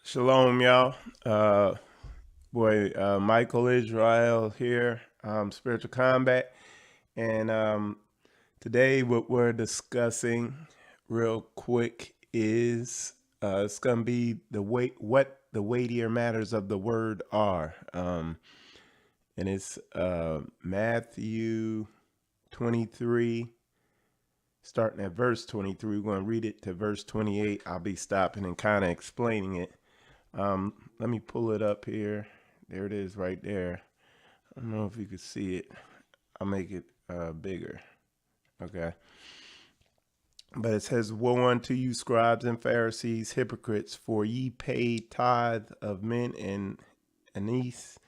Shalom, y'all. Michael Israel here, Spiritual Combat. And today, what we're discussing real quick is it's going to be what the weightier matters of the word are. And it's Matthew 23, starting at verse 23. We're going to read it to verse 28. I'll be stopping and kind of explaining it. Let me pull it up here. There it is right there. I don't know if you can see it. I'll make it bigger. Okay. But it says, "Woe unto you, scribes and Pharisees, hypocrites, for ye pay tithe of mint and anise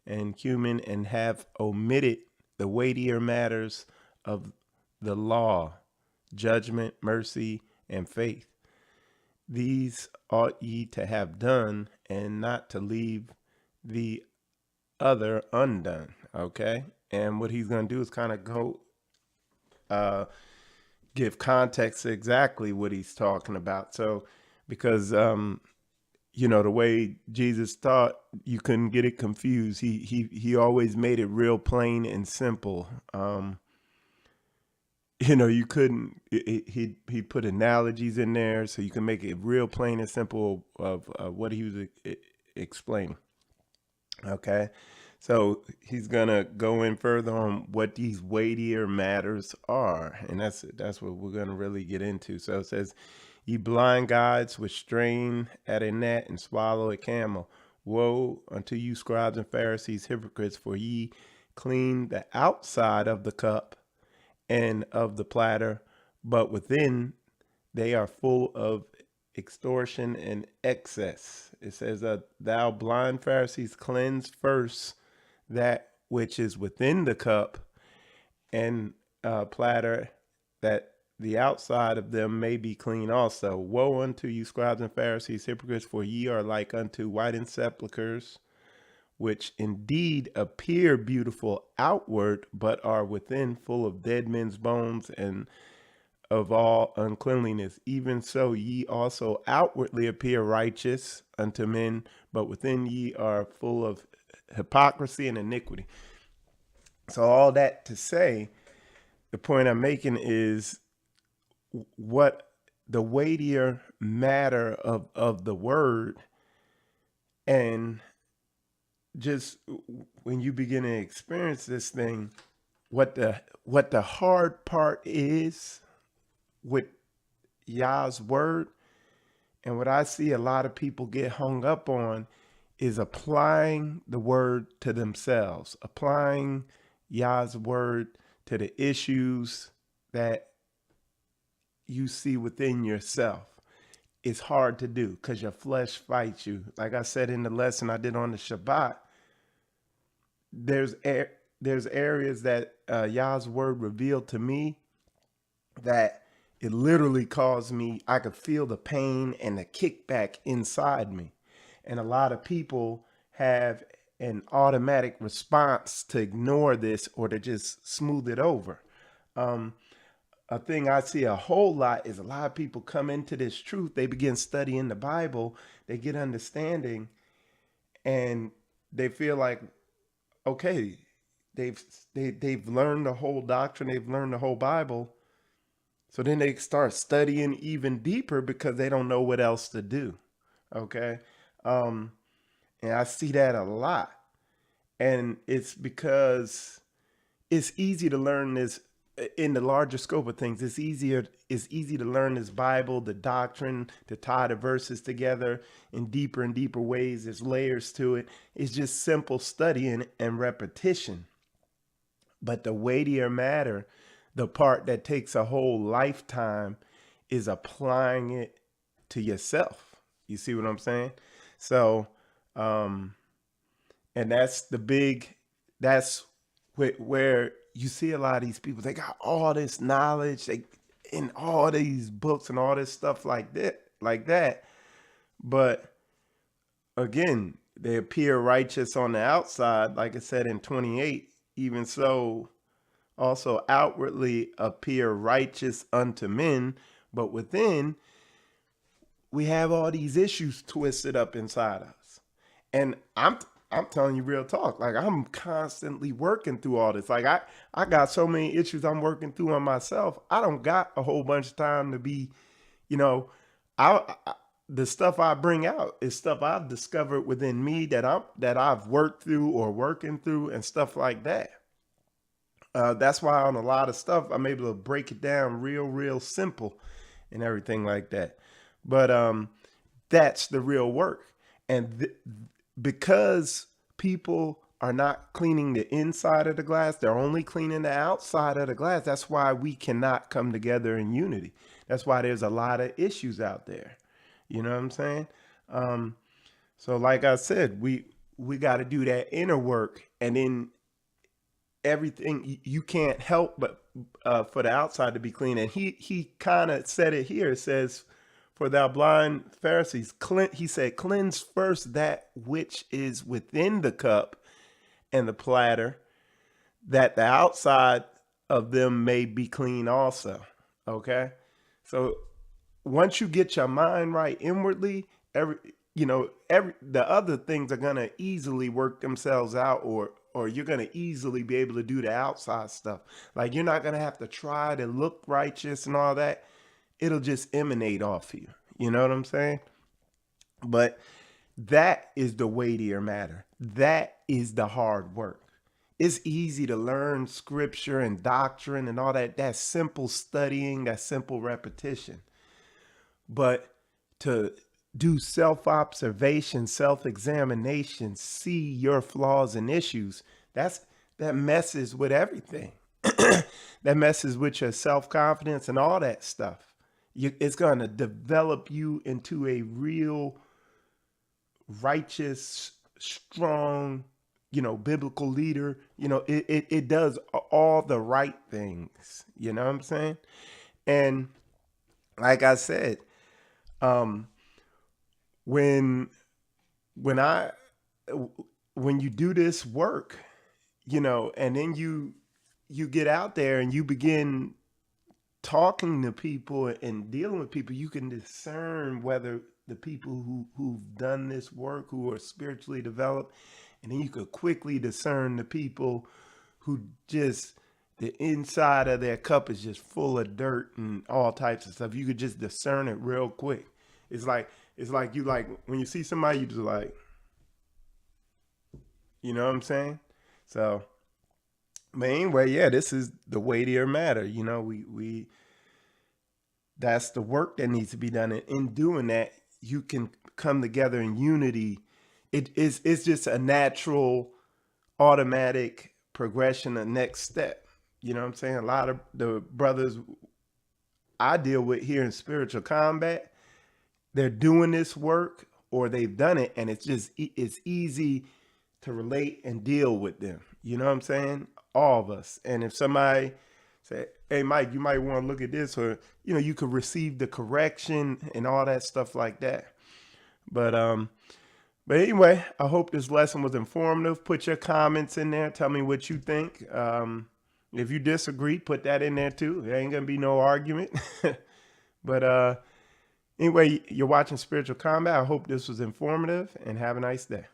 and cumin, and have omitted the weightier matters of the law, judgment, mercy, and faith. These ought ye to have done, and not to leave the other undone." Okay. And what he's going to do is kind of go give context to exactly what he's talking about. So, because, the way Jesus thought, you couldn't get it confused. He always made it real plain and simple. You couldn't, he put analogies in there so you can make it real plain and simple of what he was explaining. Okay. So he's going to go in further on what these weightier matters are. And that's what we're going to really get into. So it says, "Ye blind guides which strain at a gnat and swallow a camel. Woe unto you, scribes and Pharisees, hypocrites, for ye clean the outside of the cup and of the platter, but within they are full of extortion and excess." It says, "Thou blind Pharisees, cleanse first that which is within the cup and platter, that the outside of them may be clean also. Woe unto you, scribes and Pharisees, hypocrites, for ye are like unto whitened sepulchres, which indeed appear beautiful outward, but are within full of dead men's bones and of all uncleanliness. Even so, ye also outwardly appear righteous unto men, but within ye are full of hypocrisy and iniquity." So all that to say, the point I'm making is what the weightier matter of the word. And just when you begin to experience this thing, what the hard part is with Yah's word, and what I see a lot of people get hung up on, is applying the word to themselves, applying Yah's word to the issues that you see within yourself. It's hard to do because your flesh fights you. Like I said in the lesson I did on the Shabbat, there's areas that Yah's word revealed to me that it literally caused me, I could feel the pain and the kickback inside me. And a lot of people have an automatic response to ignore this or to just smooth it over. A thing I see a whole lot is a lot of people come into this truth. They begin studying the Bible. They get understanding, and they feel like, okay, they've learned the whole doctrine. They've learned the whole Bible. So then they start studying even deeper because they don't know what else to do. Okay. And I see that a lot. And it's because it's easy to learn this in the larger scope of things. It's easy to learn this Bible, the doctrine, to tie the verses together in deeper and deeper ways. There's layers to it. It's just simple studying and repetition. But the weightier matter, the part that takes a whole lifetime, is applying it to yourself. You see what I'm saying? So, and that's where you see a lot of these people, they got all this knowledge, they in all these books and all this stuff like that. But again, they appear righteous on the outside, like I said in 28, even so also outwardly appear righteous unto men, but within, we have all these issues twisted up inside us. And I'm telling you real talk. Like, I'm constantly working through all this. Like, I got so many issues I'm working through on myself. I don't got a whole bunch of time to be, you know, I the stuff I bring out is stuff I've discovered within me that I've worked through or working through and stuff like that. That's why on a lot of stuff I'm able to break it down real simple and everything like that. But that's the real work. And because people are not cleaning the inside of the glass, they're only cleaning the outside of the glass. That's why we cannot come together in unity. That's why there's a lot of issues out there. You know what I'm saying? So like I said, we got to do that inner work, and then everything you can't help but for the outside to be clean. And he kind of said it here. It says, for thou blind Pharisees, he said, cleanse first that which is within the cup and the platter, that the outside of them may be clean also. Okay. So once you get your mind right inwardly, the other things are going to easily work themselves out, or you're going to easily be able to do the outside stuff. Like, you're not going to have to try to look righteous and all that. It'll just emanate off you. You know what I'm saying? But that is the weightier matter. That is the hard work. It's easy to learn scripture and doctrine and all that. That's simple studying, that's simple repetition. But to do self-observation, self-examination, see your flaws and issues, that messes with everything. That messes with your self-confidence and all that stuff. It's going to develop you into a real righteous, strong, biblical leader. It does all the right things. You know what I'm saying? And like I said, when you do this work, and then you get out there and you begin talking to people and dealing with people, you can discern whether the people who've done this work, who are spiritually developed, and then you could quickly discern the people who just, the inside of their cup is just full of dirt and all types of stuff. You could just discern it real quick. It's like when you see somebody, you just like, you know what I'm saying? So, but anyway, yeah, this is the weightier matter. We that's the work that needs to be done. And in doing that, you can come together in unity. It's just a natural, automatic progression, the next step. You know what I'm saying? A lot of the brothers I deal with here in spiritual combat, they're doing this work or they've done it, and it's easy to relate and deal with them. You know what I'm saying? All of us. And if somebody say, hey, Mike, you might want to look at this, or, you could receive the correction and all that stuff like that. But anyway, I hope this lesson was informative. Put your comments in there. Tell me what you think. If you disagree, put that in there too. There ain't going to be no argument. But anyway, you're watching Spiritual Combat. I hope this was informative, and have a nice day.